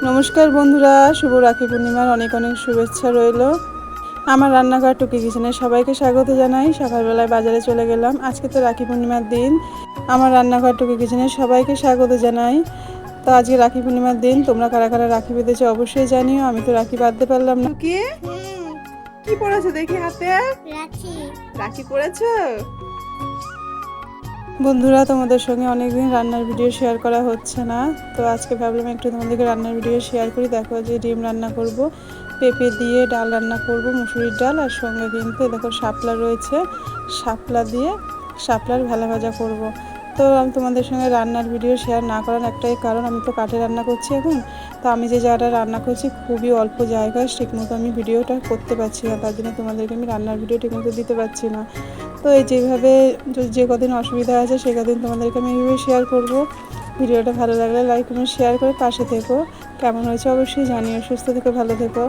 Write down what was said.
নমস্কার বন্ধুরা, শুভ রাখি পূর্ণিমার অনেক অনেক শুভেচ্ছা রইল। আমার রান্নাঘর টুকি কিচেনে সবাইকে স্বাগত জানাই। সকালবেলায় বাজারে চলে গেলাম, আজকে তো রাখি পূর্ণিমার দিন। আমার রান্নাঘর টুকি কিচেনে সবাইকে স্বাগত জানাই। তো আজকে রাখি পূর্ণিমার দিন, তোমরা কারা কারা রাখি বেঁধেছো অবশ্যই জানিও। আমি তো রাখি বাঁধতে পারলাম না। কি পড়েছো দেখি হাতে? রাখি পড়েছো? বন্ধুরা, তোমাদের সঙ্গে অনেকদিন রান্নার ভিডিও শেয়ার করা হচ্ছে না, তো আজকে ভাবলাম একটু তোমাদেরকে রান্নার ভিডিও শেয়ার করি। দেখো যে ডিম রান্না করব, পেঁপে দিয়ে ডাল রান্না করব, মুসুরির ডাল, আর সঙ্গে কিন্তু দেখো শাপলা রয়েছে, শাপলা দিয়ে শাপলার ভেলা ভাজা করব। তো আমি তোমাদের সঙ্গে রান্নার ভিডিও শেয়ার না করার একটাই কারণ, আমি তো কাঠে রান্না করছি এখন। তো আমি যে জায়গাটা রান্না করছি খুবই অল্প জায়গায়, ঠিকমতো আমি ভিডিওটা করতে পারছি না, তার জন্য তোমাদেরকে আমি রান্নার ভিডিও ঠিকমতো দিতে পারছি না। তো এই যেভাবে যে কদিন অসুবিধা আছে সে কদিন তোমাদেরকে আমি এইভাবে শেয়ার করব। ভিডিওটা ভালো লাগলে লাইক কমেন্ট শেয়ার করে পাশে থেকো। কেমন হয়েছে অবশ্যই জানিও। সুস্থ থেকো, ভালো থেকো।